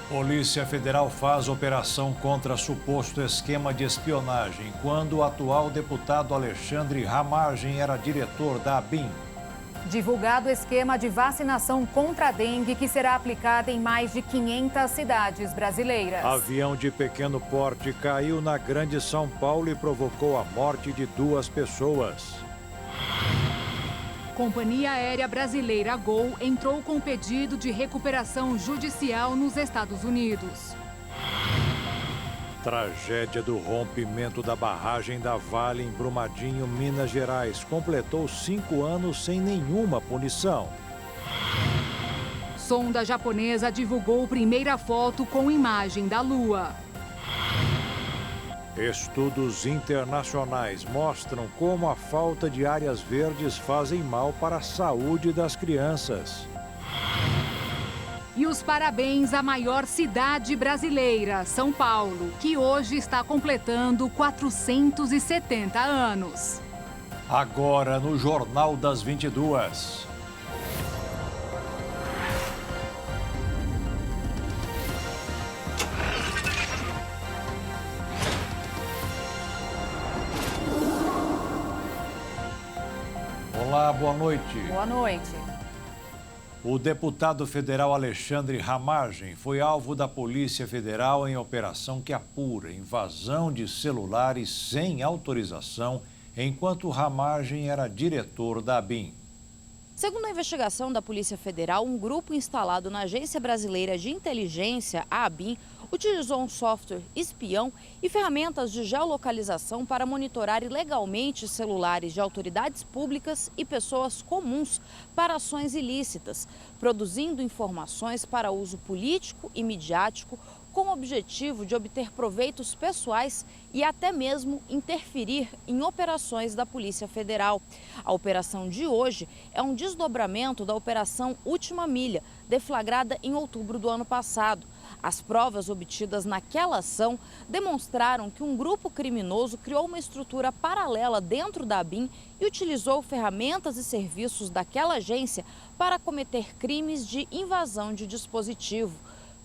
Polícia Federal faz operação contra suposto esquema de espionagem quando o atual deputado Alexandre Ramagem era diretor da ABIN. Divulgado esquema de vacinação contra a dengue que será aplicada em mais de 500 cidades brasileiras. Avião de pequeno porte caiu na Grande São Paulo e provocou a morte de 2 pessoas. Companhia Aérea Brasileira Gol entrou com pedido de recuperação judicial nos Estados Unidos. Tragédia do rompimento da barragem da Vale em Brumadinho, Minas Gerais, completou 5 anos sem nenhuma punição. Sonda japonesa divulgou primeira foto com imagem da Lua. Estudos internacionais mostram como a falta de áreas verdes fazem mal para a saúde das crianças. E os parabéns à maior cidade brasileira, São Paulo, que hoje está completando 470 anos. Agora no Jornal das 22. Olá, boa noite. Boa noite. O deputado federal Alexandre Ramagem foi alvo da Polícia Federal em operação que apura invasão de celulares sem autorização, enquanto Ramagem era diretor da ABIN. Segundo a investigação da Polícia Federal, um grupo instalado na Agência Brasileira de Inteligência, a ABIN, utilizou um software espião e ferramentas de geolocalização para monitorar ilegalmente celulares de autoridades públicas e pessoas comuns para ações ilícitas, produzindo informações para uso político e midiático com o objetivo de obter proveitos pessoais e até mesmo interferir em operações da Polícia Federal. A operação de hoje é um desdobramento da Operação Última Milha, deflagrada em outubro do ano passado. As provas obtidas naquela ação demonstraram que um grupo criminoso criou uma estrutura paralela dentro da ABIN e utilizou ferramentas e serviços daquela agência para cometer crimes de invasão de dispositivo.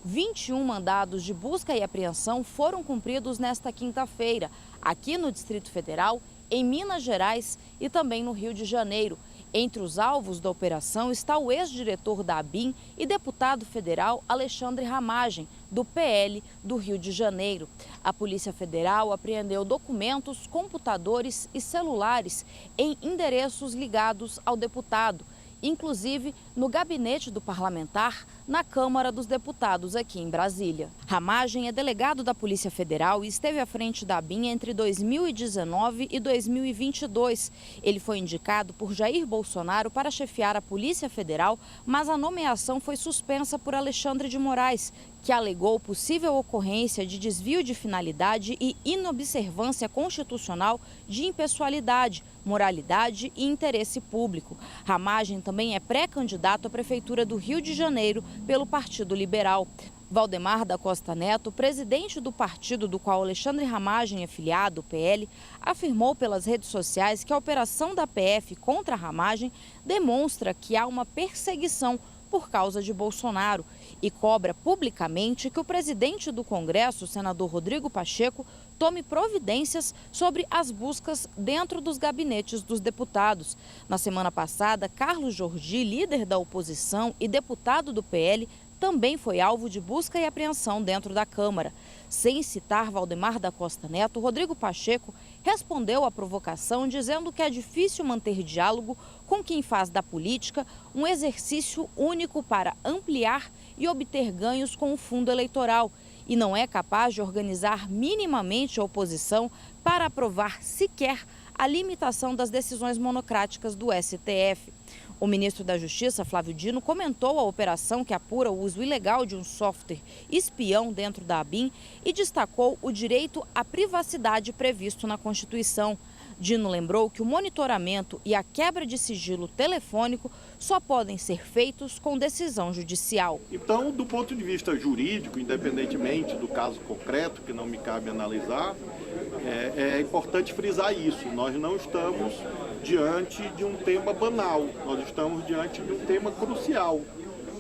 21 mandados de busca e apreensão foram cumpridos nesta quinta-feira, aqui no Distrito Federal, em Minas Gerais e também no Rio de Janeiro. Entre os alvos da operação está o ex-diretor da ABIN e deputado federal Alexandre Ramagem, do PL do Rio de Janeiro. A Polícia Federal apreendeu documentos, computadores e celulares em endereços ligados ao deputado, inclusive no gabinete do parlamentar, na Câmara dos Deputados aqui em Brasília. Ramagem é delegado da Polícia Federal e esteve à frente da ABIN entre 2019 e 2022. Ele foi indicado por Jair Bolsonaro para chefiar a Polícia Federal, mas a nomeação foi suspensa por Alexandre de Moraes, que alegou possível ocorrência de desvio de finalidade e inobservância constitucional de impessoalidade, moralidade e interesse público. Ramagem também é pré-candidato à Prefeitura do Rio de Janeiro pelo Partido Liberal. Valdemar da Costa Neto, presidente do partido do qual Alexandre Ramagem é filiado, o PL, afirmou pelas redes sociais que a operação da PF contra Ramagem demonstra que há uma perseguição por causa de Bolsonaro e cobra publicamente que o presidente do Congresso, o senador Rodrigo Pacheco, tome providências sobre as buscas dentro dos gabinetes dos deputados. Na semana passada, Carlos Jordi, líder da oposição e deputado do PL, também foi alvo de busca e apreensão dentro da Câmara. Sem citar Valdemar da Costa Neto, Rodrigo Pacheco respondeu à provocação dizendo que é difícil manter diálogo com quem faz da política um exercício único para ampliar e obter ganhos com o fundo eleitoral e não é capaz de organizar minimamente a oposição para aprovar sequer a limitação das decisões monocráticas do STF. O ministro da Justiça, Flávio Dino, comentou a operação que apura o uso ilegal de um software espião dentro da ABIN e destacou o direito à privacidade previsto na Constituição. Dino lembrou que o monitoramento e a quebra de sigilo telefônico só podem ser feitos com decisão judicial. Então, do ponto de vista jurídico, independentemente do caso concreto, que não me cabe analisar, é importante frisar isso. Nós não estamos diante de um tema banal, nós estamos diante de um tema crucial,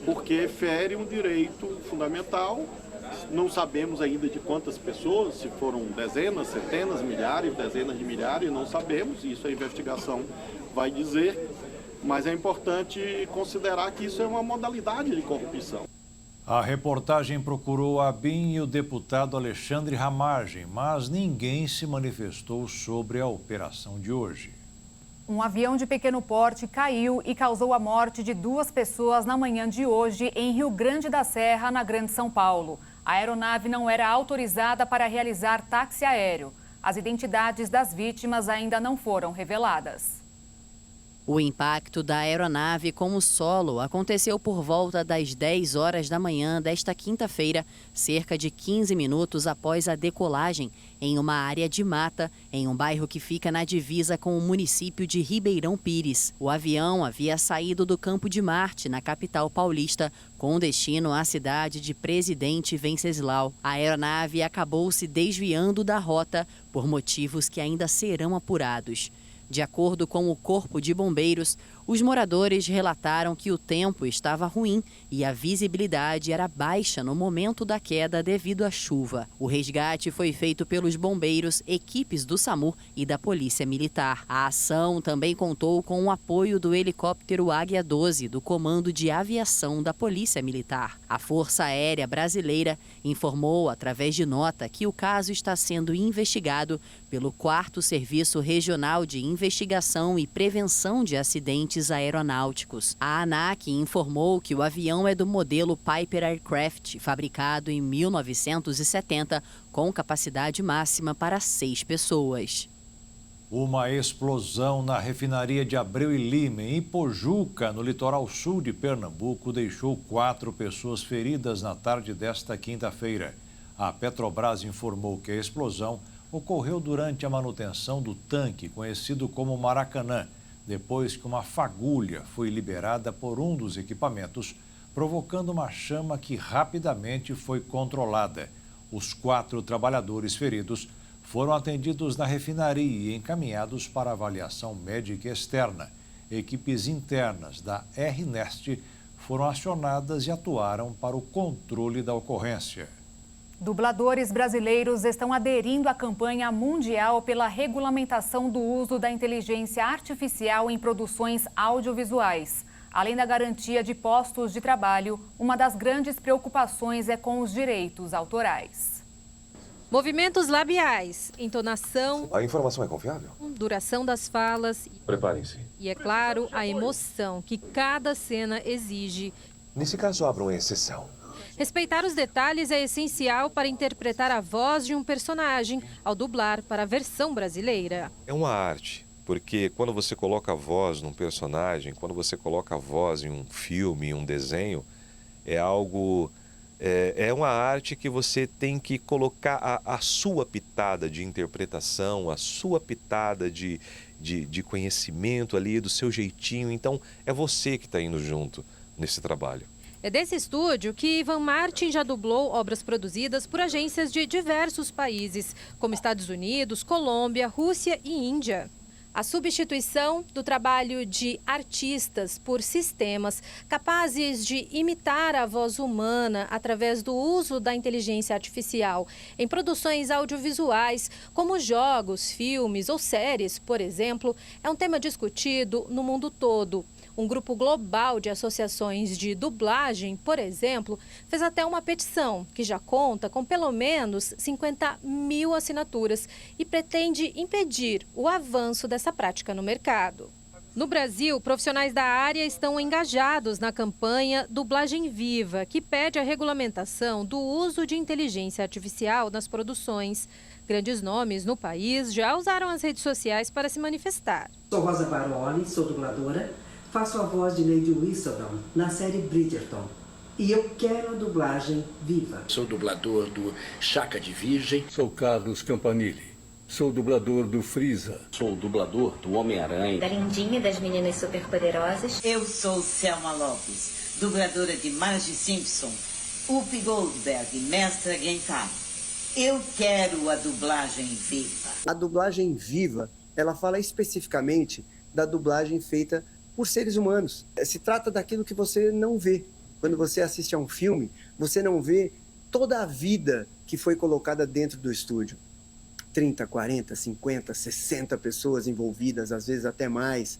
porque fere um direito fundamental mais. Não sabemos ainda de quantas pessoas, se foram dezenas, centenas, milhares, dezenas de milhares, não sabemos, isso a investigação vai dizer, mas é importante considerar que isso é uma modalidade de corrupção. A reportagem procurou a ABIN e o deputado Alexandre Ramagem, mas ninguém se manifestou sobre a operação de hoje. Um avião de pequeno porte caiu e causou a morte de 2 pessoas na manhã de hoje em Rio Grande da Serra, na Grande São Paulo. A aeronave não era autorizada para realizar táxi aéreo. As identidades das vítimas ainda não foram reveladas. O impacto da aeronave com o solo aconteceu por volta das 10 horas da manhã desta quinta-feira, cerca de 15 minutos após a decolagem, em uma área de mata, em um bairro que fica na divisa com o município de Ribeirão Pires. O avião havia saído do Campo de Marte, na capital paulista, com destino à cidade de Presidente Venceslau. A aeronave acabou se desviando da rota por motivos que ainda serão apurados. De acordo com o Corpo de Bombeiros, os moradores relataram que o tempo estava ruim e a visibilidade era baixa no momento da queda devido à chuva. O resgate foi feito pelos bombeiros, equipes do SAMU e da Polícia Militar. A ação também contou com o apoio do helicóptero Águia 12 do Comando de Aviação da Polícia Militar. A Força Aérea Brasileira informou, através de nota, que o caso está sendo investigado pelo 4º Serviço Regional de Investigação e Prevenção de Acidentes Aeronáuticos. A ANAC informou que o avião é do modelo Piper Aircraft, fabricado em 1970, com capacidade máxima para 6 pessoas. Uma explosão na refinaria de Abreu e Lima, em Pojuca, no litoral sul de Pernambuco, deixou 4 pessoas feridas na tarde desta quinta-feira. A Petrobras informou que a explosão ocorreu durante a manutenção do tanque, conhecido como Maracanã, depois que uma fagulha foi liberada por um dos equipamentos, provocando uma chama que rapidamente foi controlada. Os 4 trabalhadores feridos foram atendidos na refinaria e encaminhados para avaliação médica externa. Equipes internas da RNEST foram acionadas e atuaram para o controle da ocorrência. Dubladores brasileiros estão aderindo à campanha mundial pela regulamentação do uso da inteligência artificial em produções audiovisuais. Além da garantia de postos de trabalho, uma das grandes preocupações é com os direitos autorais. Movimentos labiais, entonação... A informação é confiável? Duração das falas... Preparem-se. E, é claro, a emoção que cada cena exige. Nesse caso, abra uma exceção. Respeitar os detalhes é essencial para interpretar a voz de um personagem ao dublar para a versão brasileira. É uma arte, porque quando você coloca a voz num personagem, quando você coloca a voz em um filme, em um desenho, é algo... É uma arte que você tem que colocar a sua pitada de interpretação, a sua pitada de conhecimento ali, do seu jeitinho. Então, é você que está indo junto nesse trabalho. É desse estúdio que Ivan Martin já dublou obras produzidas por agências de diversos países, como Estados Unidos, Colômbia, Rússia e Índia. A substituição do trabalho de artistas por sistemas capazes de imitar a voz humana através do uso da inteligência artificial em produções audiovisuais, como jogos, filmes ou séries, por exemplo, é um tema discutido no mundo todo. Um grupo global de associações de dublagem, por exemplo, fez até uma petição que já conta com pelo menos 50 mil assinaturas e pretende impedir o avanço dessa prática no mercado. No Brasil, profissionais da área estão engajados na campanha Dublagem Viva, que pede a regulamentação do uso de inteligência artificial nas produções. Grandes nomes no país já usaram as redes sociais para se manifestar. Sou Rosa Baroli, sou dubladora. Faço a voz de Lady Whistledown na série Bridgerton. E eu quero a dublagem viva. Sou dublador do Chaka de Virgem. Sou Carlos Campanile. Sou dublador do Frieza. Sou dublador do Homem-Aranha. Da Lindinha e das Meninas Superpoderosas. Eu sou Selma Lopes, dubladora de Marge Simpson, Whoopi Goldberg, Mestra Gentile. Eu quero a dublagem viva. A dublagem viva, ela fala especificamente da dublagem feita por seres humanos. Se trata daquilo que você não vê. Quando você assiste a um filme, você não vê toda a vida que foi colocada dentro do estúdio. 30, 40, 50, 60 pessoas envolvidas, às vezes até mais.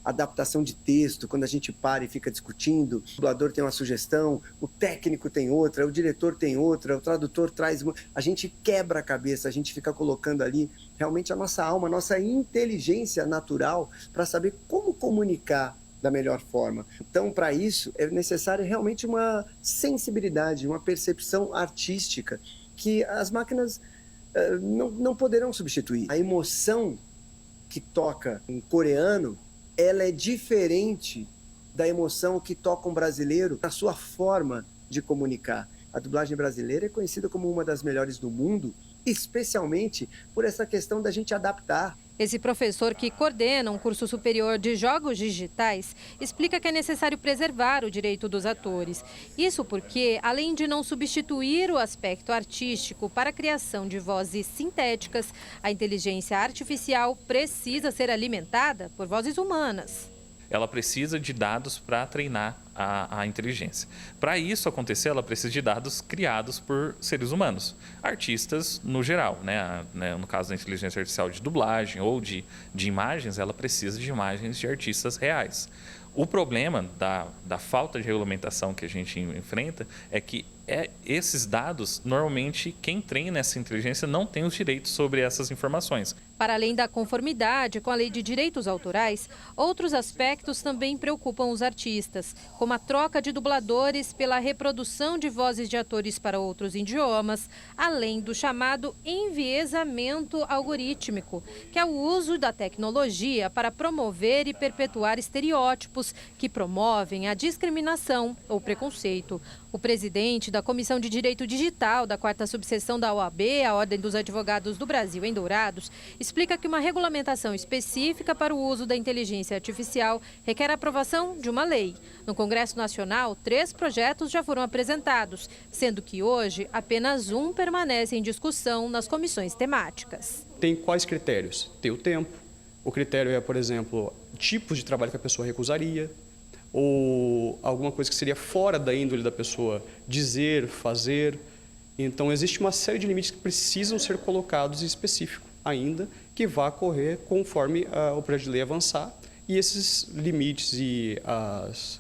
Adaptação de texto, quando a gente para e fica discutindo, o dublador tem uma sugestão, o técnico tem outra, o diretor tem outra, o tradutor traz uma... A gente quebra a cabeça, a gente fica colocando ali realmente a nossa alma, a nossa inteligência natural para saber como comunicar da melhor forma. Então, para isso, é necessário realmente uma sensibilidade, uma percepção artística que as máquinas não poderão substituir. A emoção que toca um coreano, ela é diferente da emoção que toca um brasileiro na sua forma de comunicar. A dublagem brasileira é conhecida como uma das melhores do mundo, especialmente por essa questão da gente adaptar. Esse professor, que coordena um curso superior de jogos digitais, explica que é necessário preservar o direito dos atores. Isso porque, além de não substituir o aspecto artístico para a criação de vozes sintéticas, a inteligência artificial precisa ser alimentada por vozes humanas. Ela precisa de dados para treinar a inteligência. Para isso acontecer, ela precisa de dados criados por seres humanos, artistas no geral, né? No caso da inteligência artificial de dublagem ou de imagens, ela precisa de imagens de artistas reais. O problema da falta de regulamentação que a gente enfrenta é que esses dados, normalmente, quem treina essa inteligência não tem os direitos sobre essas informações. Para além da conformidade com a Lei de Direitos Autorais, outros aspectos também preocupam os artistas, como a troca de dubladores pela reprodução de vozes de atores para outros idiomas, além do chamado enviesamento algorítmico, que é o uso da tecnologia para promover e perpetuar estereótipos que promovem a discriminação ou preconceito. O presidente da Comissão de Direito Digital da 4ª Subseção da OAB, a Ordem dos Advogados do Brasil, em Dourados, explica que uma regulamentação específica para o uso da inteligência artificial requer a aprovação de uma lei. No Congresso Nacional, 3 projetos já foram apresentados, sendo que hoje apenas um permanece em discussão nas comissões temáticas. Tem quais critérios? Tem o tempo. O critério é, por exemplo, tipos de trabalho que a pessoa recusaria, ou alguma coisa que seria fora da índole da pessoa dizer, fazer. Então, existe uma série de limites que precisam ser colocados em específico ainda, que vai correr conforme o projeto de lei avançar e esses limites e as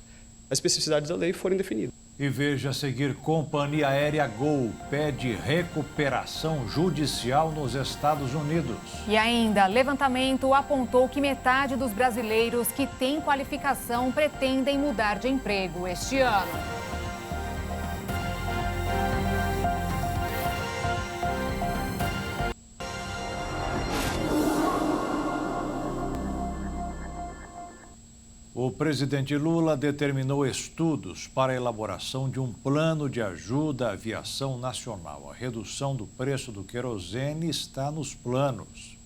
especificidades da lei forem definidas. E veja a seguir: Companhia Aérea Gol pede recuperação judicial nos Estados Unidos. E ainda, levantamento apontou que metade dos brasileiros que têm qualificação pretendem mudar de emprego este ano. O presidente Lula determinou estudos para a elaboração de um plano de ajuda à aviação nacional. A redução do preço do querosene está nos planos.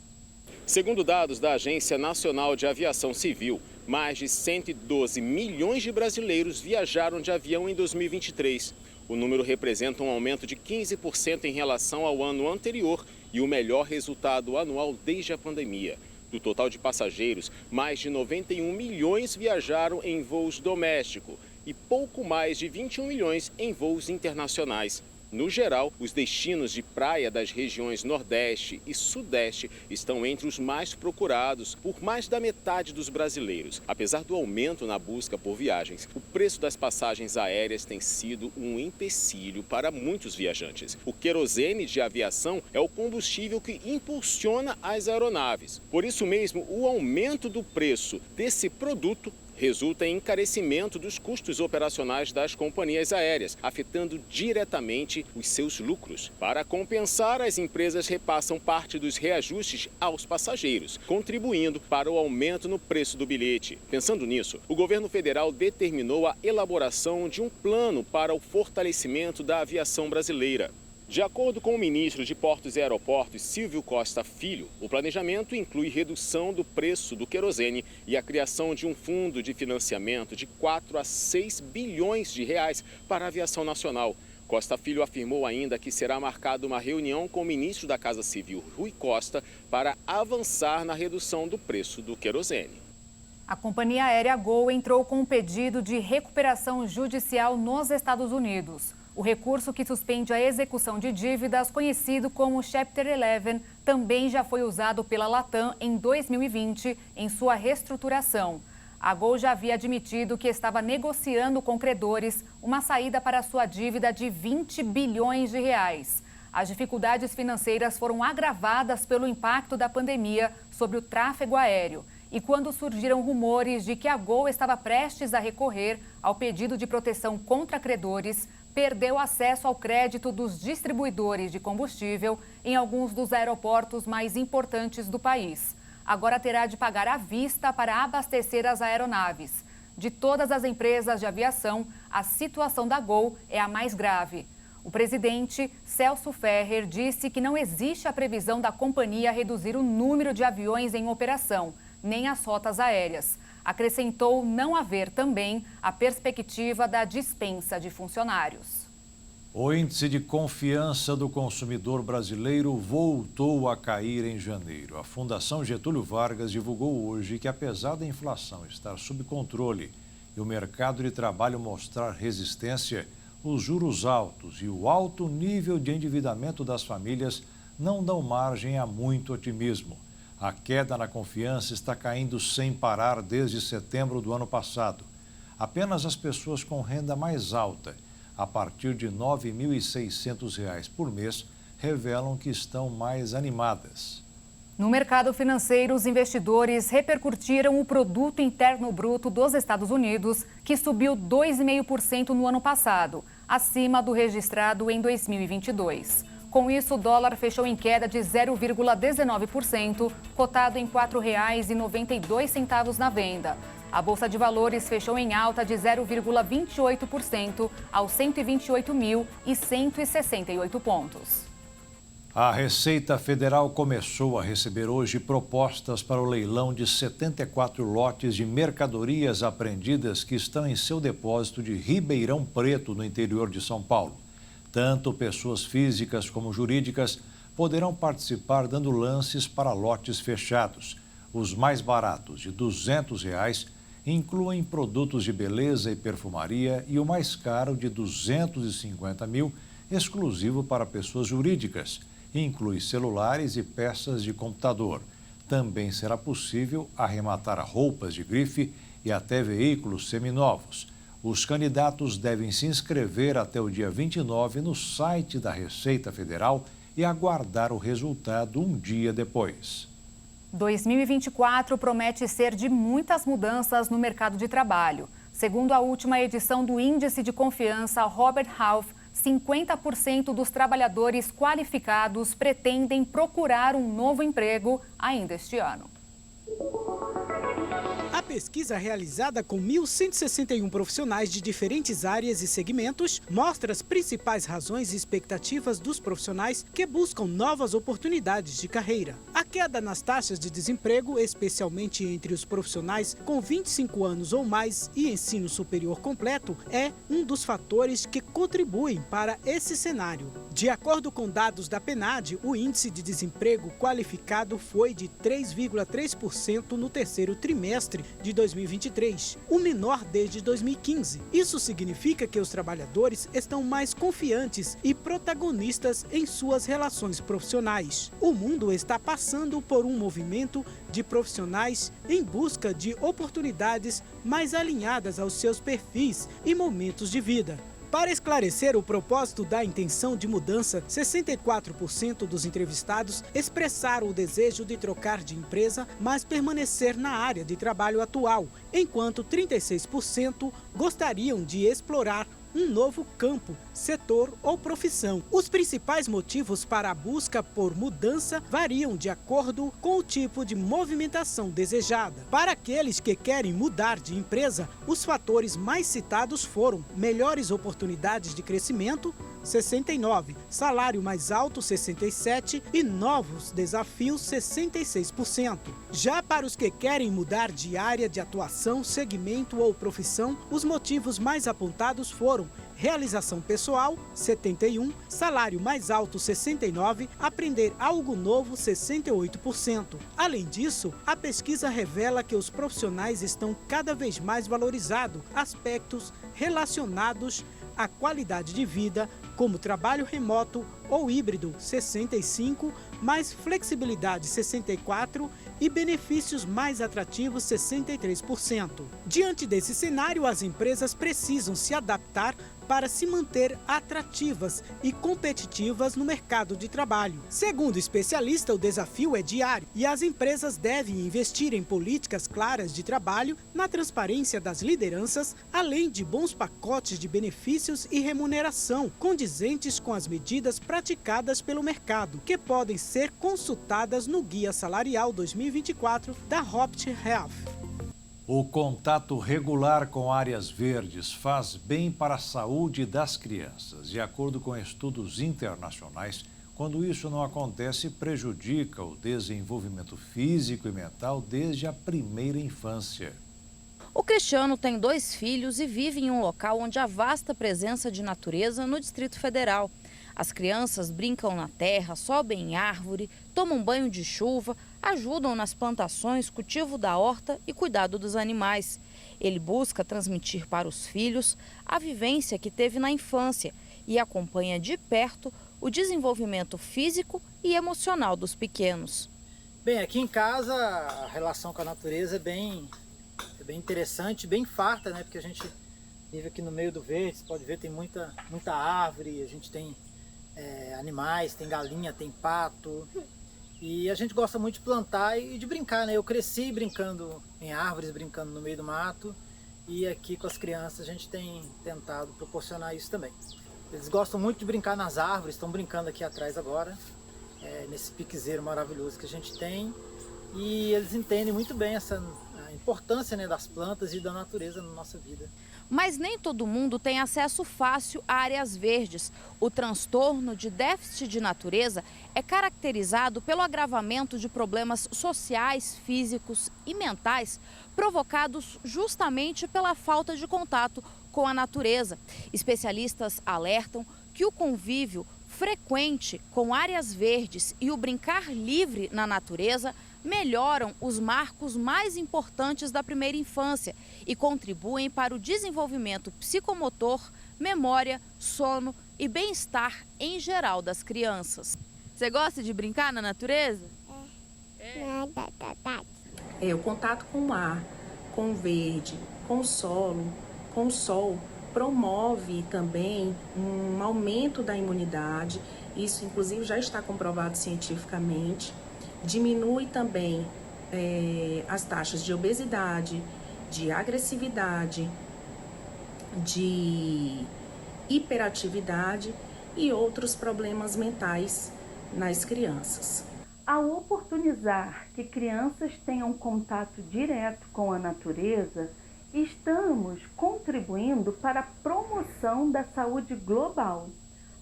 Segundo dados da Agência Nacional de Aviação Civil, mais de 112 milhões de brasileiros viajaram de avião em 2023. O número representa um aumento de 15% em relação ao ano anterior e o melhor resultado anual desde a pandemia. Do total de passageiros, mais de 91 milhões viajaram em voos domésticos e pouco mais de 21 milhões em voos internacionais. No geral, os destinos de praia das regiões Nordeste e Sudeste estão entre os mais procurados por mais da metade dos brasileiros. Apesar do aumento na busca por viagens, o preço das passagens aéreas tem sido um empecilho para muitos viajantes. O querosene de aviação é o combustível que impulsiona as aeronaves. Por isso mesmo, o aumento do preço desse produto resulta em encarecimento dos custos operacionais das companhias aéreas, afetando diretamente os seus lucros. Para compensar, as empresas repassam parte dos reajustes aos passageiros, contribuindo para o aumento no preço do bilhete. Pensando nisso, o governo federal determinou a elaboração de um plano para o fortalecimento da aviação brasileira. De acordo com o ministro de Portos e Aeroportos, Silvio Costa Filho, o planejamento inclui redução do preço do querosene e a criação de um fundo de financiamento de 4 a 6 bilhões de reais para a aviação nacional. Costa Filho afirmou ainda que será marcada uma reunião com o ministro da Casa Civil, Rui Costa, para avançar na redução do preço do querosene. A companhia aérea Gol entrou com um pedido de recuperação judicial nos Estados Unidos. O recurso que suspende a execução de dívidas, conhecido como Chapter 11, também já foi usado pela Latam em 2020 em sua reestruturação. A Gol já havia admitido que estava negociando com credores uma saída para sua dívida de 20 bilhões de reais. As dificuldades financeiras foram agravadas pelo impacto da pandemia sobre o tráfego aéreo. E quando surgiram rumores de que a Gol estava prestes a recorrer ao pedido de proteção contra credores, perdeu acesso ao crédito dos distribuidores de combustível em alguns dos aeroportos mais importantes do país. Agora terá de pagar à vista para abastecer as aeronaves. De todas as empresas de aviação, a situação da Gol é a mais grave. O presidente, Celso Ferrer, disse que não existe a previsão da companhia reduzir o número de aviões em operação, nem as rotas aéreas. Acrescentou não haver também a perspectiva da dispensa de funcionários. O índice de confiança do consumidor brasileiro voltou a cair em janeiro. A Fundação Getúlio Vargas divulgou hoje que, apesar da inflação estar sob controle e o mercado de trabalho mostrar resistência, os juros altos e o alto nível de endividamento das famílias não dão margem a muito otimismo. A queda na confiança está caindo sem parar desde setembro do ano passado. Apenas as pessoas com renda mais alta, a partir de R$ 9.600 por mês, revelam que estão mais animadas. No mercado financeiro, os investidores repercutiram o Produto Interno Bruto dos Estados Unidos, que subiu 2,5% no ano passado, acima do registrado em 2022. Com isso, o dólar fechou em queda de 0,19%, cotado em R$ 4,92 na venda. A Bolsa de Valores fechou em alta de 0,28% aos 128.168 pontos. A Receita Federal começou a receber hoje propostas para o leilão de 74 lotes de mercadorias apreendidas que estão em seu depósito de Ribeirão Preto, no interior de São Paulo. Tanto pessoas físicas como jurídicas poderão participar dando lances para lotes fechados. Os mais baratos, de R$ 200, incluem produtos de beleza e perfumaria, e o mais caro, de R$ 250 mil, exclusivo para pessoas jurídicas. Inclui celulares e peças de computador. Também será possível arrematar roupas de grife e até veículos seminovos. Os candidatos devem se inscrever até o dia 29 no site da Receita Federal e aguardar o resultado um dia depois. 2024 promete ser de muitas mudanças no mercado de trabalho. Segundo a última edição do Índice de Confiança Robert Half, 50% dos trabalhadores qualificados pretendem procurar um novo emprego ainda este ano. A pesquisa realizada com 1.161 profissionais de diferentes áreas e segmentos mostra as principais razões e expectativas dos profissionais que buscam novas oportunidades de carreira. A queda nas taxas de desemprego, especialmente entre os profissionais com 25 anos ou mais e ensino superior completo, é um dos fatores que contribuem para esse cenário. De acordo com dados da PNAD, o índice de desemprego qualificado foi de 3,3% no terceiro trimestre de 2023, o menor desde 2015. Isso significa que os trabalhadores estão mais confiantes e protagonistas em suas relações profissionais. O mundo está passando por um movimento de profissionais em busca de oportunidades mais alinhadas aos seus perfis e momentos de vida. Para esclarecer o propósito da intenção de mudança, 64% dos entrevistados expressaram o desejo de trocar de empresa, mas permanecer na área de trabalho atual, enquanto 36% gostariam de explorar um novo campo, setor ou profissão. Os principais motivos para a busca por mudança variam de acordo com o tipo de movimentação desejada. Para aqueles que querem mudar de empresa, os fatores mais citados foram melhores oportunidades de crescimento, 69%, salário mais alto, 67% e novos desafios, 66%. Já para os que querem mudar de área de atuação, segmento ou profissão, os motivos mais apontados foram realização pessoal, 71%, salário mais alto, 69%, aprender algo novo, 68%. Além disso, a pesquisa revela que os profissionais estão cada vez mais valorizando aspectos relacionados a qualidade de vida, como trabalho remoto ou híbrido 65%, mais flexibilidade 64% e benefícios mais atrativos 63%. Diante desse cenário, as empresas precisam se adaptar para se manter atrativas e competitivas no mercado de trabalho. Segundo o especialista, o desafio é diário e as empresas devem investir em políticas claras de trabalho, na transparência das lideranças, além de bons pacotes de benefícios e remuneração condizentes com as medidas praticadas pelo mercado, que podem ser consultadas no Guia Salarial 2024 da Hopt Health. O contato regular com áreas verdes faz bem para a saúde das crianças. De acordo com estudos internacionais, quando isso não acontece, prejudica o desenvolvimento físico e mental desde a primeira infância. O Cristiano tem 2 filhos e vive em um local onde há vasta presença de natureza no Distrito Federal. As crianças brincam na terra, sobem em árvore, tomam banho de chuva, ajudam nas plantações, cultivo da horta e cuidado dos animais. Ele busca transmitir para os filhos a vivência que teve na infância e acompanha de perto o desenvolvimento físico e emocional dos pequenos. Bem, aqui em casa a relação com a natureza é bem interessante, bem farta, né? Porque a gente vive aqui no meio do verde, você pode ver, tem muita árvore, a gente tem animais, tem galinha, tem pato. E a gente gosta muito de plantar e de brincar, né? Eu cresci brincando em árvores, brincando no meio do mato. E aqui com as crianças a gente tem tentado proporcionar isso também. Eles gostam muito de brincar nas árvores, estão brincando aqui atrás agora, nesse piquezeiro maravilhoso que a gente tem. E eles entendem muito bem a importância, né, das plantas e da natureza na nossa vida. Mas nem todo mundo tem acesso fácil a áreas verdes. O transtorno de déficit de natureza é caracterizado pelo agravamento de problemas sociais, físicos e mentais provocados justamente pela falta de contato com a natureza. Especialistas alertam que o convívio frequente com áreas verdes e o brincar livre na natureza melhoram os marcos mais importantes da primeira infância e contribuem para o desenvolvimento psicomotor, memória, sono e bem-estar em geral das crianças. Você gosta de brincar na natureza? O contato com o ar, com o verde, com o solo, com o sol, promove também um aumento da imunidade. Isso, inclusive, já está comprovado cientificamente. Diminui também as taxas de obesidade, de agressividade, de hiperatividade e outros problemas mentais nas crianças. Ao oportunizar que crianças tenham contato direto com a natureza, estamos contribuindo para a promoção da saúde global.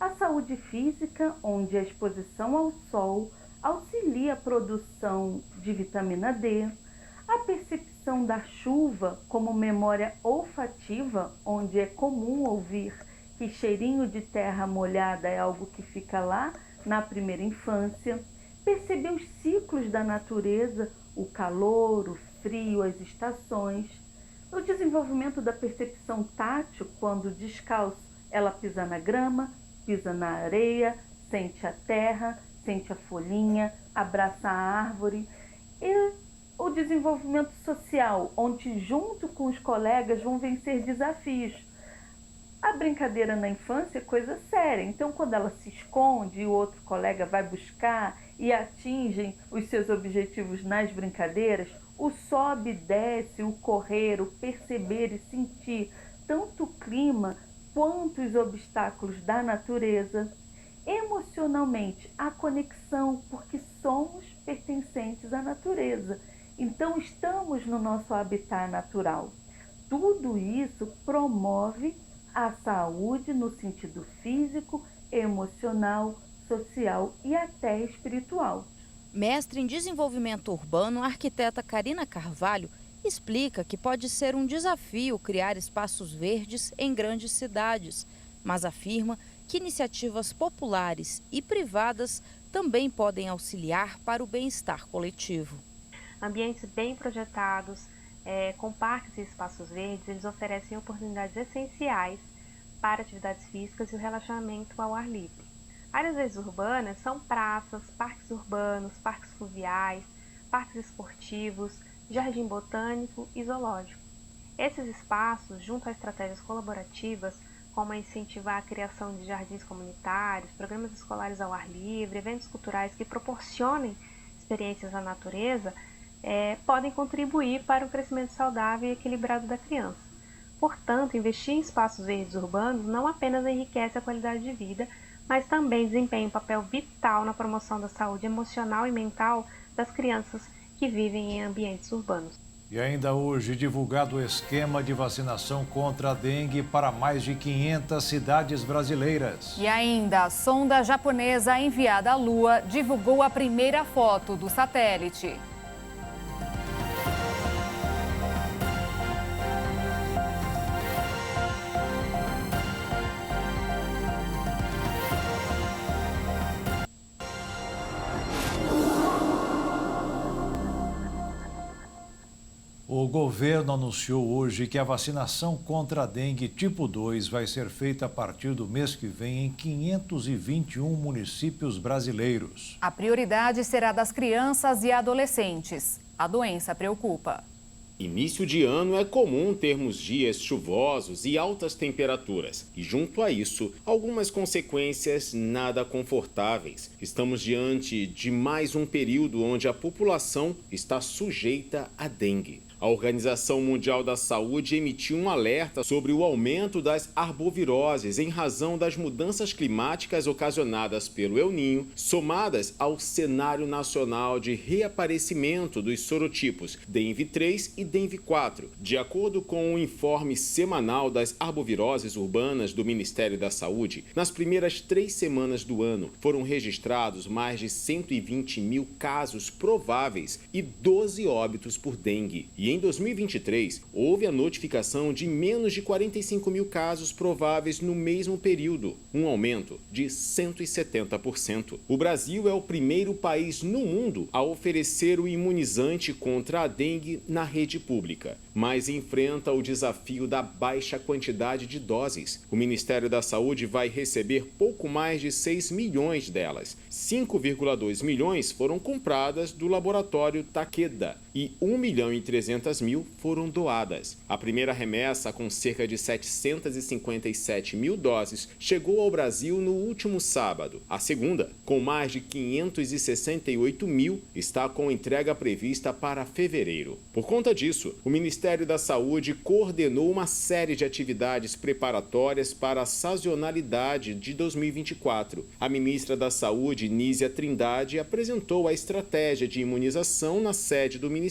A saúde física, onde a exposição ao sol auxilia a produção de vitamina D, a percepção da chuva como memória olfativa, onde é comum ouvir que cheirinho de terra molhada é algo que fica lá na primeira infância, perceber os ciclos da natureza, o calor, o frio, as estações, o desenvolvimento da percepção tátil, quando descalço ela pisa na grama, pisa na areia, sente a terra, sente a folhinha, abraça a árvore. E o desenvolvimento social, onde junto com os colegas vão vencer desafios. A brincadeira na infância é coisa séria, então quando ela se esconde e o outro colega vai buscar e atingem os seus objetivos nas brincadeiras, o sobe e desce, o correr, o perceber e sentir tanto o clima quanto os obstáculos da natureza. Emocionalmente, a conexão, porque somos pertencentes à natureza. Então, estamos no nosso habitat natural. Tudo isso promove a saúde no sentido físico, emocional, social e até espiritual. Mestre em desenvolvimento urbano, a arquiteta Karina Carvalho explica que pode ser um desafio criar espaços verdes em grandes cidades, mas afirma que iniciativas populares e privadas também podem auxiliar para o bem-estar coletivo. Ambientes bem projetados, com parques e espaços verdes, eles oferecem oportunidades essenciais para atividades físicas e o relaxamento ao ar livre. Áreas verdes urbanas são praças, parques urbanos, parques fluviais, parques esportivos, jardim botânico e zoológico. Esses espaços, junto a estratégias colaborativas, como incentivar a criação de jardins comunitários, programas escolares ao ar livre, eventos culturais que proporcionem experiências à natureza, podem contribuir para o crescimento saudável e equilibrado da criança. Portanto, investir em espaços verdes urbanos não apenas enriquece a qualidade de vida, mas também desempenha um papel vital na promoção da saúde emocional e mental das crianças que vivem em ambientes urbanos. E ainda hoje, divulgado o esquema de vacinação contra a dengue para mais de 500 cidades brasileiras. E ainda, a sonda japonesa enviada à Lua divulgou a primeira foto do satélite. O governo anunciou hoje que a vacinação contra a dengue tipo 2 vai ser feita a partir do mês que vem em 521 municípios brasileiros. A prioridade será das crianças e adolescentes. A doença preocupa. Início de ano é comum termos dias chuvosos e altas temperaturas. E junto a isso, algumas consequências nada confortáveis. Estamos diante de mais um período onde a população está sujeita à dengue. A Organização Mundial da Saúde emitiu um alerta sobre o aumento das arboviroses em razão das mudanças climáticas ocasionadas pelo El Niño, somadas ao cenário nacional de reaparecimento dos sorotipos Dengue 3 e Dengue 4. De acordo com o informe semanal das arboviroses urbanas do Ministério da Saúde, nas primeiras 3 semanas do ano foram registrados mais de 120 mil casos prováveis e 12 óbitos por dengue. E em 2023, houve a notificação de menos de 45 mil casos prováveis no mesmo período, um aumento de 170%. O Brasil é o primeiro país no mundo a oferecer o imunizante contra a dengue na rede pública, mas enfrenta o desafio da baixa quantidade de doses. O Ministério da Saúde vai receber pouco mais de 6 milhões delas. 5,2 milhões foram compradas do laboratório Takeda e 1.300.000 foram doadas. A primeira remessa, com cerca de 757 mil doses, chegou ao Brasil no último sábado. A segunda, com mais de 568 mil, está com entrega prevista para fevereiro. Por conta disso, o Ministério da Saúde coordenou uma série de atividades preparatórias para a sazonalidade de 2024. A ministra da Saúde, Nízia Trindade, apresentou a estratégia de imunização na sede do Ministério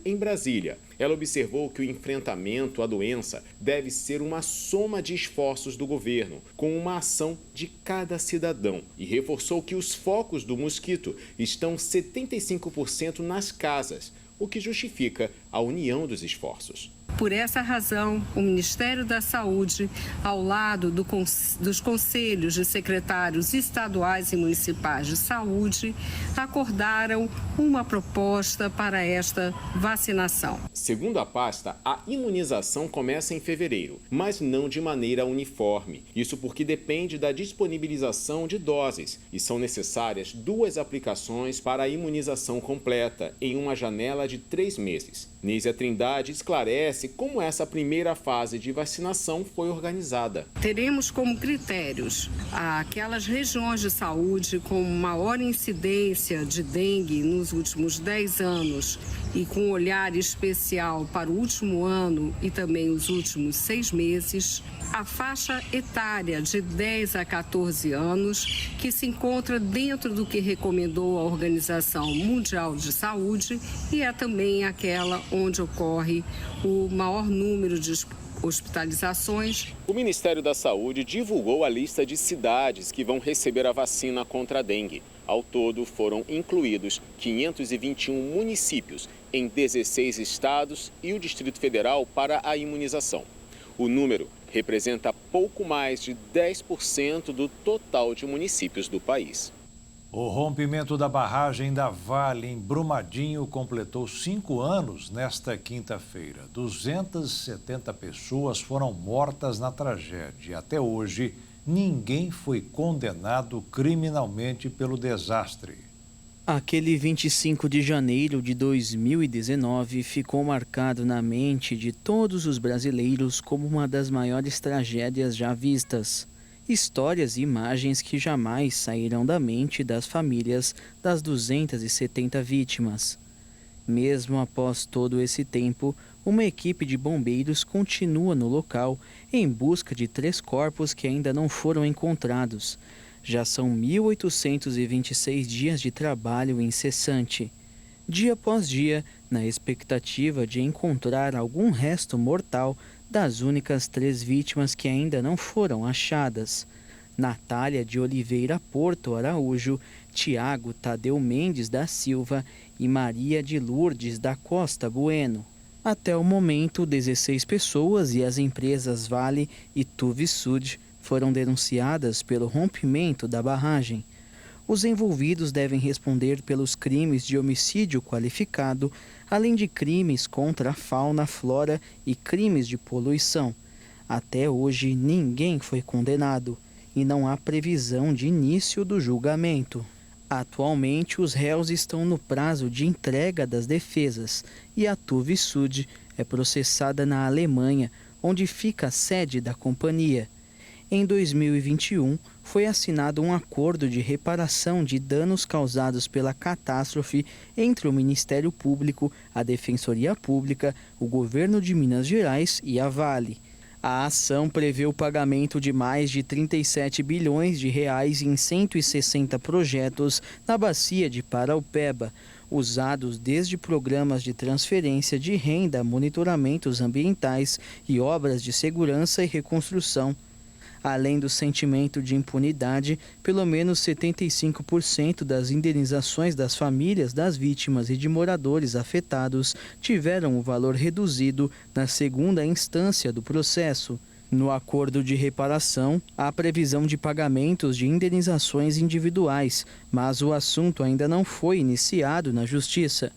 em Brasília. Ela observou que o enfrentamento à doença deve ser uma soma de esforços do governo, com uma ação de cada cidadão, e reforçou que os focos do mosquito estão 75% nas casas, o que justifica a união dos esforços. Por essa razão, o Ministério da Saúde, ao lado dos conselhos de secretários estaduais e municipais de saúde, acordaram uma proposta para esta vacinação. Segundo a pasta, a imunização começa em fevereiro, mas não de maneira uniforme. Isso porque depende da disponibilização de doses e são necessárias 2 aplicações para a imunização completa em uma janela de 3 meses. Nízia Trindade esclarece como essa primeira fase de vacinação foi organizada. Teremos como critérios aquelas regiões de saúde com maior incidência de dengue nos últimos 10 anos e com olhar especial para o último ano e também os últimos 6 meses, a faixa etária de 10 a 14 anos, que se encontra dentro do que recomendou a Organização Mundial de Saúde e é também aquela onde ocorre o maior número de hospitalizações. O Ministério da Saúde divulgou a lista de cidades que vão receber a vacina contra a dengue. Ao todo, foram incluídos 521 municípios em 16 estados e o Distrito Federal para a imunização. O número representa pouco mais de 10% do total de municípios do país. O rompimento da barragem da Vale em Brumadinho completou 5 anos nesta quinta-feira. 270 pessoas foram mortas na tragédia. Até hoje, ninguém foi condenado criminalmente pelo desastre. Aquele 25 de janeiro de 2019 ficou marcado na mente de todos os brasileiros como uma das maiores tragédias já vistas. Histórias e imagens que jamais sairão da mente das famílias das 270 vítimas. Mesmo após todo esse tempo, uma equipe de bombeiros continua no local em busca de 3 corpos que ainda não foram encontrados. Já são 1.826 dias de trabalho incessante. Dia após dia, na expectativa de encontrar algum resto mortal das únicas 3 vítimas que ainda não foram achadas: Natália de Oliveira Porto Araújo, Tiago Tadeu Mendes da Silva e Maria de Lourdes da Costa Bueno. Até o momento, 16 pessoas e as empresas Vale e Tuvisud foram denunciadas pelo rompimento da barragem. Os envolvidos devem responder pelos crimes de homicídio qualificado, além de crimes contra a fauna, flora e crimes de poluição. Até hoje, ninguém foi condenado e não há previsão de início do julgamento. Atualmente, os réus estão no prazo de entrega das defesas e a Tuvisud é processada na Alemanha, onde fica a sede da companhia. Em 2021, foi assinado um acordo de reparação de danos causados pela catástrofe entre o Ministério Público, a Defensoria Pública, o Governo de Minas Gerais e a Vale. A ação prevê o pagamento de mais de 37 bilhões de reais em 160 projetos na bacia de Paraupeba, usados desde programas de transferência de renda, monitoramentos ambientais e obras de segurança e reconstrução. Além do sentimento de impunidade, pelo menos 75% das indenizações das famílias das vítimas e de moradores afetados tiveram o valor reduzido na segunda instância do processo. No acordo de reparação, há previsão de pagamentos de indenizações individuais, mas o assunto ainda não foi iniciado na Justiça.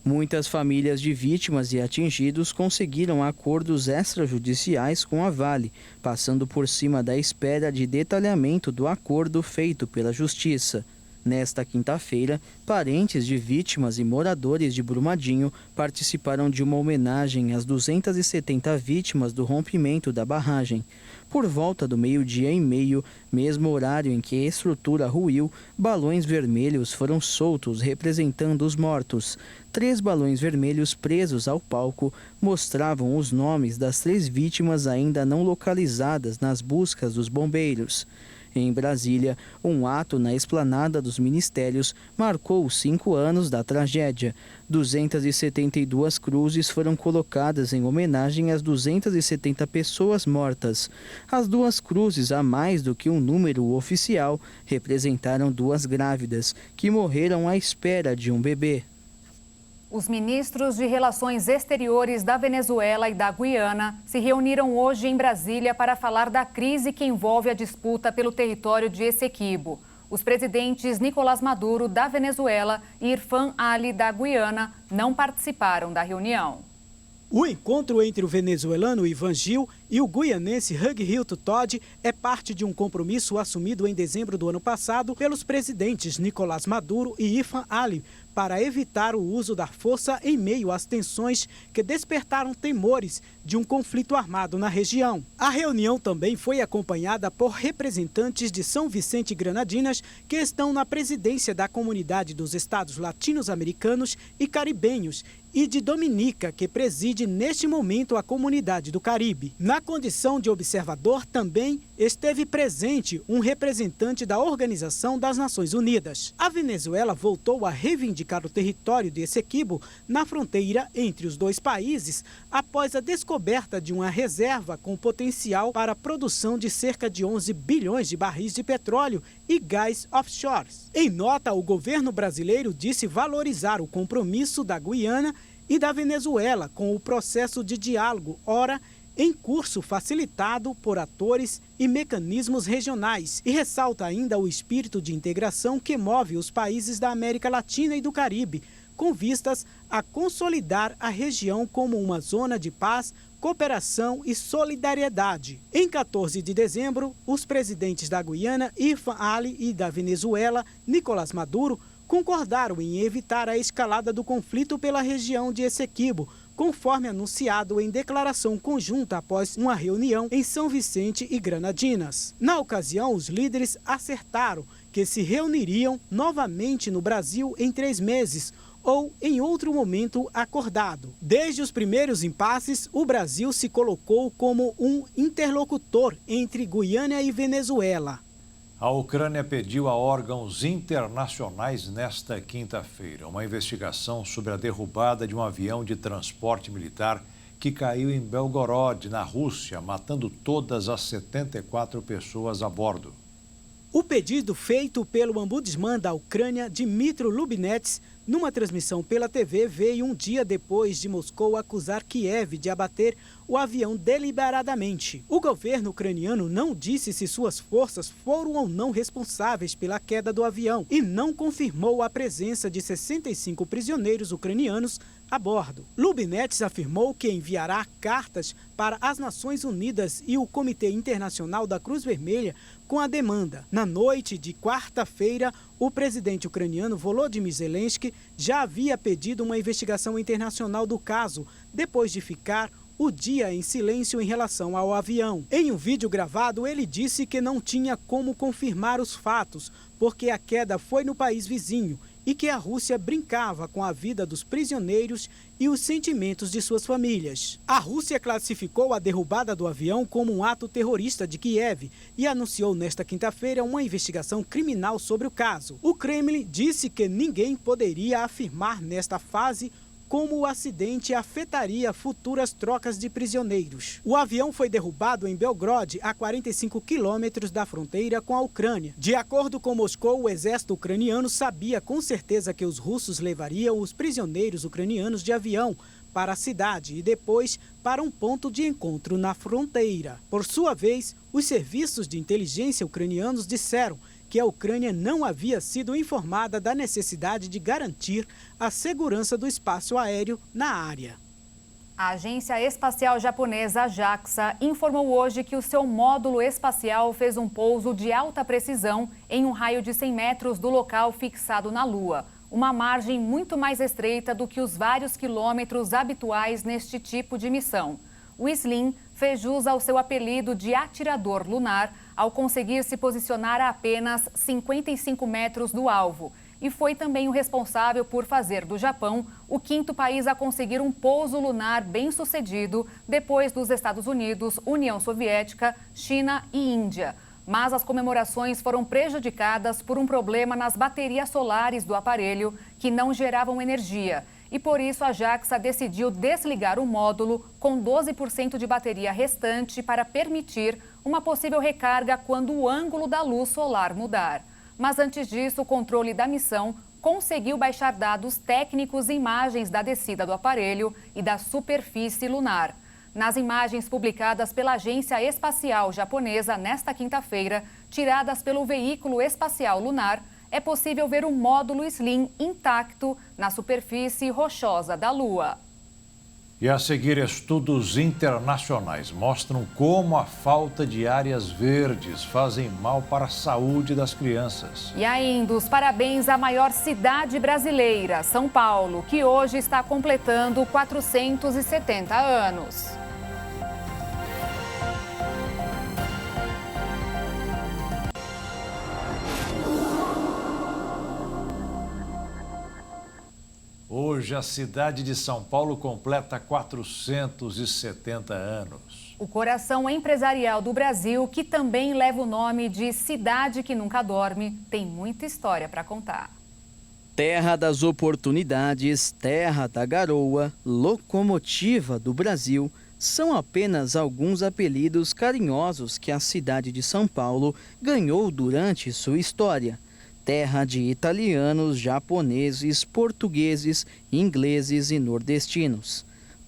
Muitas famílias de vítimas e atingidos conseguiram acordos extrajudiciais com a Vale, passando por cima da espera de detalhamento do acordo feito pela Justiça. Nesta quinta-feira, parentes de vítimas e moradores de Brumadinho participaram de uma homenagem às 270 vítimas do rompimento da barragem. Por volta do 12:30, mesmo horário em que a estrutura ruiu, balões vermelhos foram soltos representando os mortos. 3 balões vermelhos presos ao palco mostravam os nomes das 3 vítimas ainda não localizadas nas buscas dos bombeiros. Em Brasília, um ato na esplanada dos ministérios marcou os 5 anos da tragédia. 272 cruzes foram colocadas em homenagem às 270 pessoas mortas. As 2 cruzes, a mais do que um número oficial, representaram 2 grávidas que morreram à espera de um bebê. Os ministros de Relações Exteriores da Venezuela e da Guiana se reuniram hoje em Brasília para falar da crise que envolve a disputa pelo território de Essequibo. Os presidentes Nicolás Maduro, da Venezuela, e Irfan Ali, da Guiana, não participaram da reunião. O encontro entre o venezuelano Ivan Gil e o guianense Hug Hilton Todd é parte de um compromisso assumido em dezembro do ano passado pelos presidentes Nicolás Maduro e Irfan Ali para evitar o uso da força em meio às tensões que despertaram temores de um conflito armado na região. A reunião também foi acompanhada por representantes de São Vicente e Granadinas, que estão na presidência da Comunidade dos Estados Latino-Americanos e Caribenhos, e de Dominica, que preside neste momento a Comunidade do Caribe. Na condição de observador também esteve presente um representante da Organização das Nações Unidas. A Venezuela voltou a reivindicar o território de Essequibo na fronteira entre os 2 países após a descoberta de uma reserva com potencial para a produção de cerca de 11 bilhões de barris de petróleo e gás offshore. Em nota, o governo brasileiro disse valorizar o compromisso da Guiana e da Venezuela com o processo de diálogo, ora em curso facilitado por atores e mecanismos regionais, e ressalta ainda o espírito de integração que move os países da América Latina e do Caribe, com vistas a consolidar a região como uma zona de paz, cooperação e solidariedade. Em 14 de dezembro, os presidentes da Guiana, Irfan Ali, e da Venezuela, Nicolás Maduro, concordaram em evitar a escalada do conflito pela região de Essequibo, conforme anunciado em declaração conjunta após uma reunião em São Vicente e Granadinas. Na ocasião, os líderes acertaram que se reuniriam novamente no Brasil em 3 meses, ou em outro momento acordado. Desde os primeiros impasses, o Brasil se colocou como um interlocutor entre Guiana e Venezuela. A Ucrânia pediu a órgãos internacionais nesta quinta-feira uma investigação sobre a derrubada de um avião de transporte militar que caiu em Belgorod, na Rússia, matando todas as 74 pessoas a bordo. O pedido feito pelo ombudsman da Ucrânia, Dmytro Lubinets, numa transmissão pela TV, veio um dia depois de Moscou acusar Kiev de abater o avião deliberadamente. O governo ucraniano não disse se suas forças foram ou não responsáveis pela queda do avião e não confirmou a presença de 65 prisioneiros ucranianos a bordo. Lubinets afirmou que enviará cartas para as Nações Unidas e o Comitê Internacional da Cruz Vermelha com a demanda. Na noite de quarta-feira, o presidente ucraniano Volodymyr Zelensky já havia pedido uma investigação internacional do caso, depois de ficar o dia em silêncio em relação ao avião. Em um vídeo gravado, ele disse que não tinha como confirmar os fatos, porque a queda foi no país vizinho e que a Rússia brincava com a vida dos prisioneiros e os sentimentos de suas famílias. A Rússia classificou a derrubada do avião como um ato terrorista de Kiev e anunciou nesta quinta-feira uma investigação criminal sobre o caso. O Kremlin disse que ninguém poderia afirmar nesta fase como o acidente afetaria futuras trocas de prisioneiros. O avião foi derrubado em Belgorod, a 45 quilômetros da fronteira com a Ucrânia. De acordo com Moscou, o exército ucraniano sabia com certeza que os russos levariam os prisioneiros ucranianos de avião para a cidade e depois para um ponto de encontro na fronteira. Por sua vez, os serviços de inteligência ucranianos disseram que a Ucrânia não havia sido informada da necessidade de garantir a segurança do espaço aéreo na área. A Agência Espacial Japonesa JAXA informou hoje que o seu módulo espacial fez um pouso de alta precisão em um raio de 100 metros do local fixado na Lua, uma margem muito mais estreita do que os vários quilômetros habituais neste tipo de missão. O SLIM fez jus ao seu apelido de atirador lunar ao conseguir se posicionar a apenas 55 metros do alvo e foi também o responsável por fazer do Japão o 5º país a conseguir um pouso lunar bem-sucedido depois dos Estados Unidos, União Soviética, China e Índia. Mas as comemorações foram prejudicadas por um problema nas baterias solares do aparelho que não geravam energia. E por isso a JAXA decidiu desligar o módulo com 12% de bateria restante para permitir uma possível recarga quando o ângulo da luz solar mudar. Mas antes disso, o controle da missão conseguiu baixar dados técnicos e imagens da descida do aparelho e da superfície lunar. Nas imagens publicadas pela Agência Espacial Japonesa nesta quinta-feira, tiradas pelo veículo espacial lunar, é possível ver um módulo SLIM intacto na superfície rochosa da Lua. E a seguir, estudos internacionais mostram como a falta de áreas verdes fazem mal para a saúde das crianças. E ainda os parabéns à maior cidade brasileira, São Paulo, que hoje está completando 470 anos. Hoje, a cidade de São Paulo completa 470 anos. O coração empresarial do Brasil, que também leva o nome de Cidade que Nunca Dorme, tem muita história para contar. Terra das oportunidades, terra da garoa, locomotiva do Brasil, são apenas alguns apelidos carinhosos que a cidade de São Paulo ganhou durante sua história. Terra de italianos, japoneses, portugueses, ingleses e nordestinos.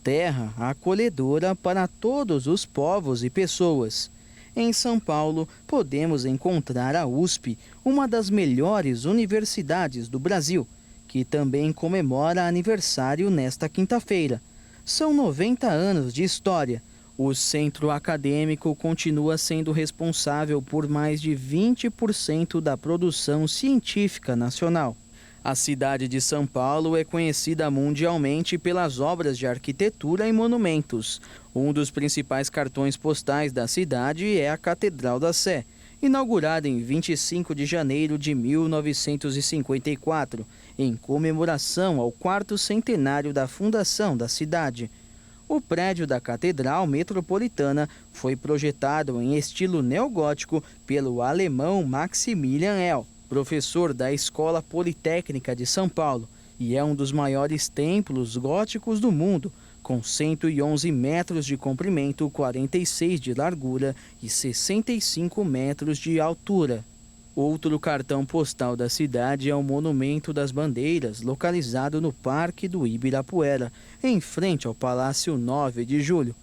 terra acolhedora para todos os povos e pessoas. Em São Paulo, podemos encontrar a USP, uma das melhores universidades do Brasil, que também comemora aniversário nesta quinta-feira. São 90 anos de história. O centro acadêmico continua sendo responsável por mais de 20% da produção científica nacional. A cidade de São Paulo é conhecida mundialmente pelas obras de arquitetura e monumentos. Um dos principais cartões postais da cidade é a Catedral da Sé, inaugurada em 25 de janeiro de 1954, em comemoração ao 4º centenário da fundação da cidade. O prédio da Catedral Metropolitana foi projetado em estilo neogótico pelo alemão Maximilian Ehl, professor da Escola Politécnica de São Paulo, e é um dos maiores templos góticos do mundo, com 111 metros de comprimento, 46 de largura e 65 metros de altura. Outro cartão postal da cidade é o Monumento das Bandeiras, localizado no Parque do Ibirapuera, em frente ao Palácio 9 de Julho.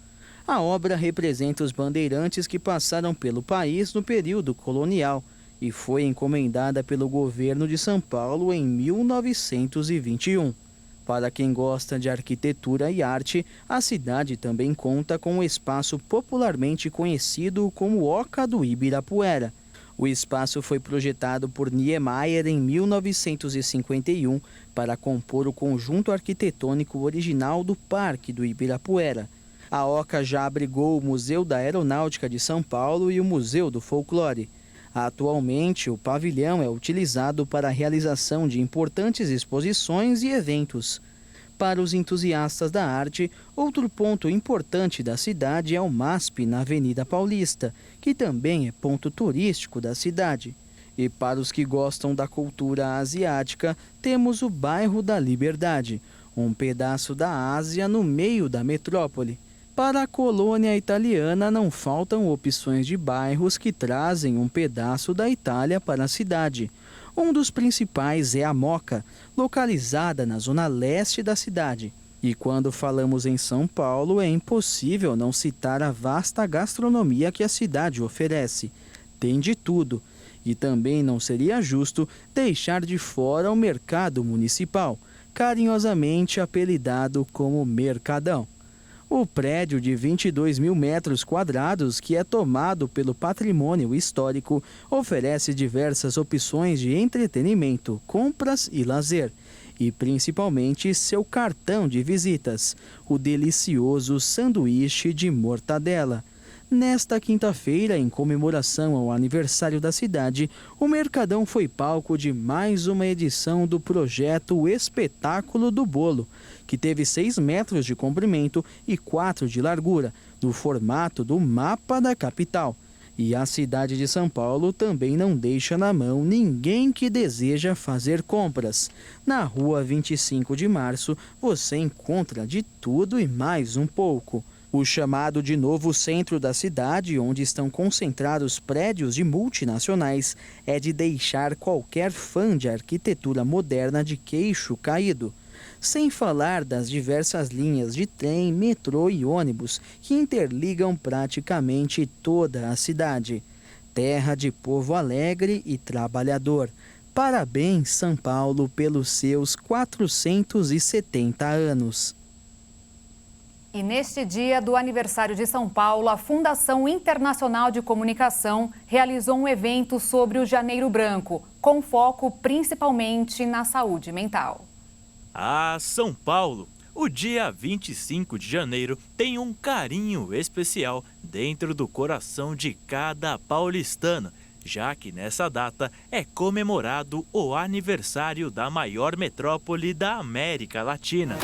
A obra representa os bandeirantes que passaram pelo país no período colonial e foi encomendada pelo governo de São Paulo em 1921. Para quem gosta de arquitetura e arte, a cidade também conta com um espaço popularmente conhecido como Oca do Ibirapuera. O espaço foi projetado por Niemeyer em 1951 para compor o conjunto arquitetônico original do Parque do Ibirapuera. A Oca já abrigou o Museu da Aeronáutica de São Paulo e o Museu do Folclore. Atualmente, o pavilhão é utilizado para a realização de importantes exposições e eventos. Para os entusiastas da arte, outro ponto importante da cidade é o MASP na Avenida Paulista, que também é ponto turístico da cidade. E para os que gostam da cultura asiática, temos o Bairro da Liberdade, um pedaço da Ásia no meio da metrópole. Para a colônia italiana, não faltam opções de bairros que trazem um pedaço da Itália para a cidade. Um dos principais é a Moca, localizada na zona leste da cidade. E quando falamos em São Paulo, é impossível não citar a vasta gastronomia que a cidade oferece. Tem de tudo. E também não seria justo deixar de fora o mercado municipal, carinhosamente apelidado como Mercadão. O prédio de 22 mil metros quadrados, que é tomado pelo patrimônio histórico, oferece diversas opções de entretenimento, compras e lazer, e principalmente seu cartão de visitas, o delicioso sanduíche de mortadela. Nesta quinta-feira, em comemoração ao aniversário da cidade, o Mercadão foi palco de mais uma edição do projeto Espetáculo do Bolo, que teve 6 metros de comprimento e 4 de largura, no formato do mapa da capital. E a cidade de São Paulo também não deixa na mão ninguém que deseja fazer compras. Na Rua 25 de Março, você encontra de tudo e mais um pouco. O chamado de novo centro da cidade, onde estão concentrados prédios de multinacionais, é de deixar qualquer fã de arquitetura moderna de queixo caído. Sem falar das diversas linhas de trem, metrô e ônibus que interligam praticamente toda a cidade. Terra de povo alegre e trabalhador. Parabéns, São Paulo, pelos seus 470 anos. E neste dia do aniversário de São Paulo, a Fundação Internacional de Comunicação realizou um evento sobre o Janeiro Branco, com foco principalmente na saúde mental. Ah, São Paulo! O dia 25 de janeiro tem um carinho especial dentro do coração de cada paulistano, já que nessa data é comemorado o aniversário da maior metrópole da América Latina.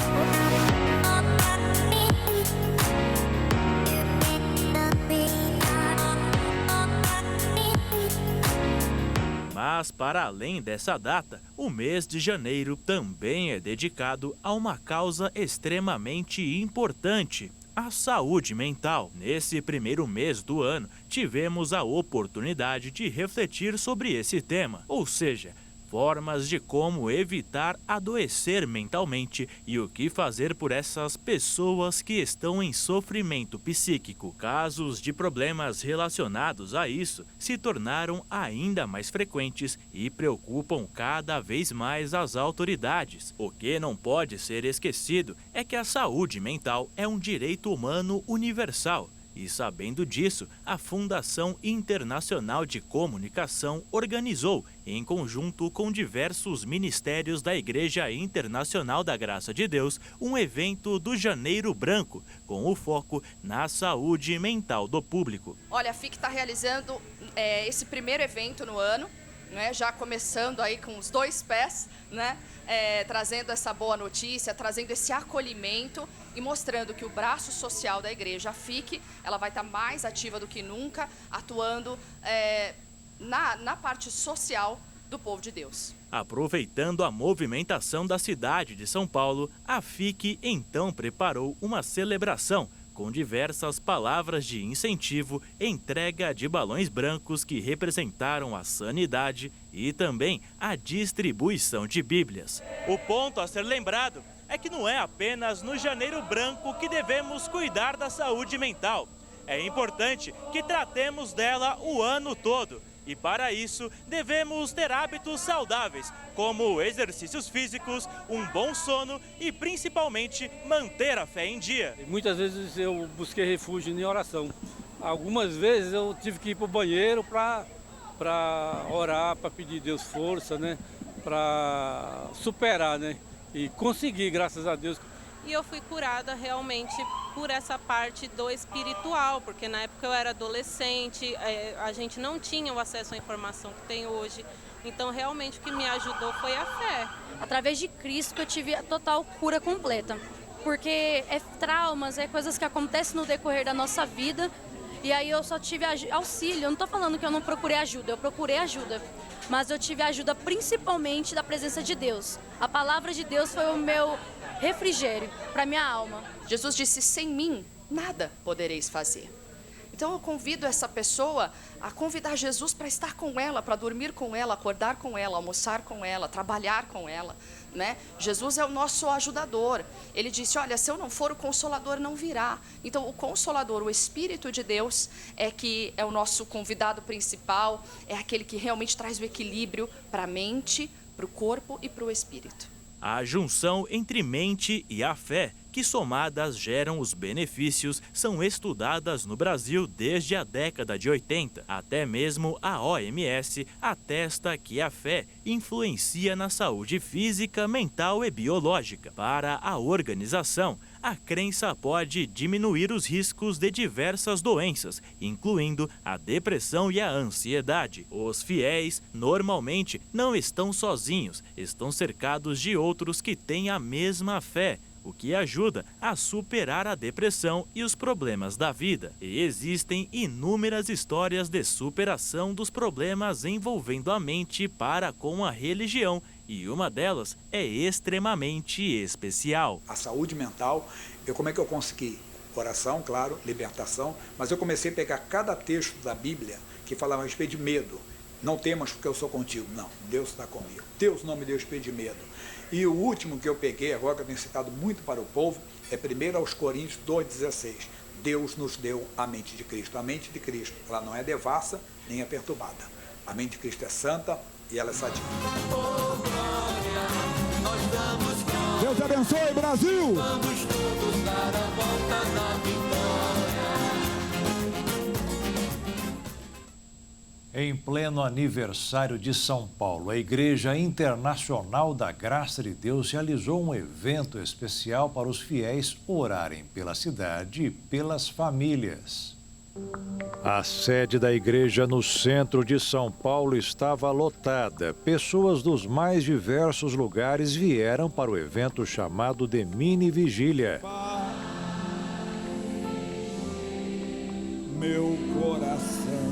Mas, para além dessa data, o mês de janeiro também é dedicado a uma causa extremamente importante, a saúde mental. Nesse primeiro mês do ano, tivemos a oportunidade de refletir sobre esse tema, ou seja, formas de como evitar adoecer mentalmente e o que fazer por essas pessoas que estão em sofrimento psíquico. Casos de problemas relacionados a isso se tornaram ainda mais frequentes e preocupam cada vez mais as autoridades. O que não pode ser esquecido é que a saúde mental é um direito humano universal. E sabendo disso, a Fundação Internacional de Comunicação organizou, em conjunto com diversos ministérios da Igreja Internacional da Graça de Deus, um evento do Janeiro Branco, com o foco na saúde mental do público. Olha, a FIC está realizando esse primeiro evento no ano, né, já começando aí com os 2 pés, né, trazendo essa boa notícia, trazendo esse acolhimento e mostrando que o braço social da igreja, a FIC, ela vai estar mais ativa do que nunca, atuando na parte social do povo de Deus. Aproveitando a movimentação da cidade de São Paulo, a FIC então preparou uma celebração com diversas palavras de incentivo, entrega de balões brancos que representaram a sanidade e também a distribuição de Bíblias. O ponto a ser lembrado é que não é apenas no Janeiro Branco que devemos cuidar da saúde mental. É importante que tratemos dela o ano todo. E para isso, devemos ter hábitos saudáveis, como exercícios físicos, um bom sono e principalmente manter a fé em dia. Muitas vezes eu busquei refúgio em oração. Algumas vezes eu tive que ir para o banheiro para orar, para pedir a Deus força, né? Para superar, né? E conseguir, graças a Deus. E eu fui curada realmente por essa parte do espiritual, porque na época eu era adolescente, a gente não tinha o acesso à informação que tem hoje. Então realmente o que me ajudou foi a fé. Através de Cristo que eu tive a total cura completa, porque é traumas, é coisas que acontecem no decorrer da nossa vida. E aí eu só tive auxílio, eu não estou falando que eu não procurei ajuda, eu procurei ajuda. Mas eu tive ajuda principalmente da presença de Deus. A palavra de Deus foi o meu refrigério para minha alma. Jesus disse, sem mim, nada podereis fazer. Então eu convido essa pessoa a convidar Jesus para estar com ela, para dormir com ela, acordar com ela, almoçar com ela, trabalhar com ela, né? Jesus é o nosso ajudador. Ele disse, olha, se eu não for, o Consolador não virá. Então o Consolador, o Espírito de Deus, que é o nosso convidado principal, é aquele que realmente traz o equilíbrio para a mente, para o corpo e para o espírito. A junção entre mente e a fé, que somadas geram os benefícios, são estudadas no Brasil desde a década de 80. Até mesmo a OMS atesta que a fé influencia na saúde física, mental e biológica. Para a organização, a crença pode diminuir os riscos de diversas doenças, incluindo a depressão e a ansiedade. Os fiéis normalmente não estão sozinhos, estão cercados de outros que têm a mesma fé, o que ajuda a superar a depressão e os problemas da vida. E existem inúmeras histórias de superação dos problemas envolvendo a mente para com a religião, e uma delas é extremamente especial. A saúde mental, como é que eu consegui? Oração, claro, libertação, mas eu comecei a pegar cada texto da Bíblia que falava a respeito de medo. Não temas porque eu sou contigo. Não, Deus está comigo. Deus não me deu espírito de medo. E o último que eu peguei agora, que eu tenho citado muito para o povo, é 1 Coríntios 2,16. Deus nos deu a mente de Cristo. A mente de Cristo, ela não é devassa, nem é perturbada. A mente de Cristo é santa e ela é sadia. Deus te abençoe, Brasil! Vamos todos dar a volta da vitória. Em pleno aniversário de São Paulo, a Igreja Internacional da Graça de Deus realizou um evento especial para os fiéis orarem pela cidade e pelas famílias. A sede da igreja no centro de São Paulo estava lotada. Pessoas dos mais diversos lugares vieram para o evento chamado de Mini Vigília. Meu coração,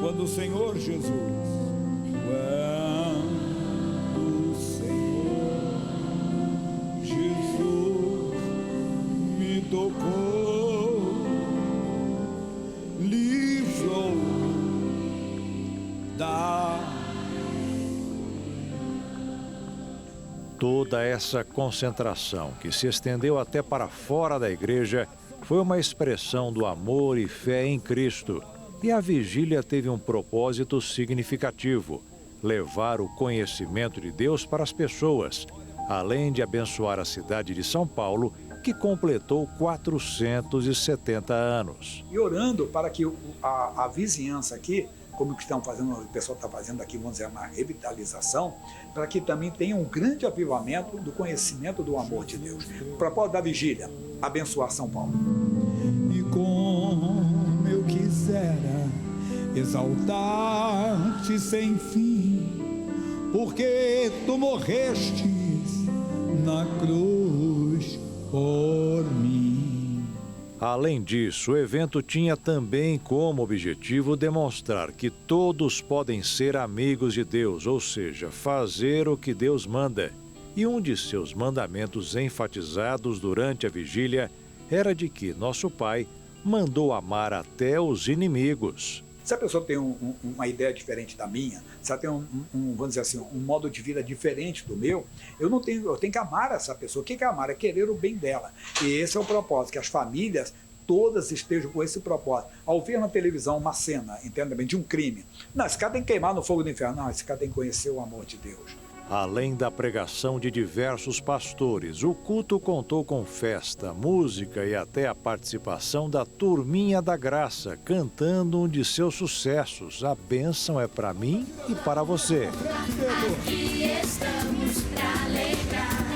quando o Senhor Jesus, quando o Senhor Jesus me tocou, livrou da Toda essa concentração, que se estendeu até para fora da igreja, foi uma expressão do amor e fé em Cristo. E a vigília teve um propósito significativo: levar o conhecimento de Deus para as pessoas, além de abençoar a cidade de São Paulo, que completou 470 anos. E orando para que a vizinhança aqui, como que estão fazendo, o pessoal está fazendo aqui, vamos dizer, uma revitalização, para que também tenha um grande avivamento do conhecimento do amor de Deus. O propósito da vigília: abençoar São Paulo. E como eu quisera exaltar-te sem fim, porque tu morrestes na cruz por mim. Além disso, o evento tinha também como objetivo demonstrar que todos podem ser amigos de Deus, ou seja, fazer o que Deus manda. E um de seus mandamentos enfatizados durante a vigília era de que nosso Pai mandou amar até os inimigos. Se a pessoa tem uma ideia diferente da minha, se ela tem vamos dizer assim, um modo de vida diferente do meu, eu tenho que amar essa pessoa. O que é amar? É querer o bem dela. E esse é o propósito, que as famílias todas estejam com esse propósito. Ao ver na televisão uma cena, entenda bem, de um crime, não, esse cara tem que queimar no fogo do inferno. Não, esse cara tem que conhecer o amor de Deus. Além da pregação de diversos pastores, o culto contou com festa, música e até a participação da Turminha da Graça, cantando um de seus sucessos: A Bênção é para mim e para você. Aqui estamos pra alegrar.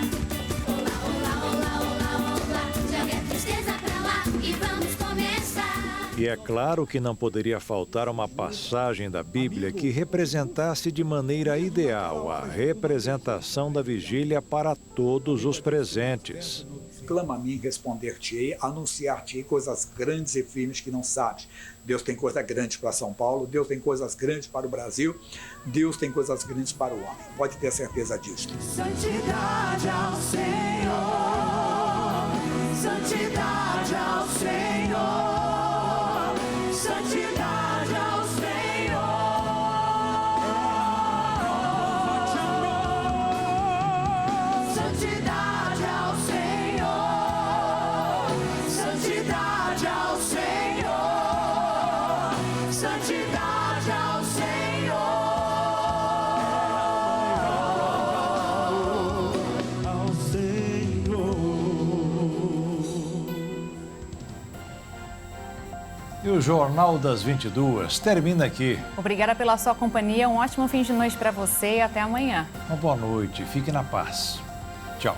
Olá, olá, olá, olá, olá. Jogue a tristeza pra lá e vamos começar. E é claro que não poderia faltar uma passagem da Bíblia que representasse de maneira ideal a representação da vigília para todos os presentes. Clama a mim, responder-te-ei, anunciar-te-ei coisas grandes e firmes que não sabes. Deus tem coisas grandes para São Paulo, Deus tem coisas grandes para o Brasil, Deus tem coisas grandes para o homem. Pode ter certeza disso. Santidade ao Senhor, santidade ao Senhor. Santidade ao Senhor. Santidade ao Senhor. Santidade ao Senhor. Santidade ao Senhor. Ao Senhor. E o Jornal das 22 termina aqui. Obrigada pela sua companhia, um ótimo fim de noite para você e até amanhã. Uma boa noite, fique na paz. Tchau.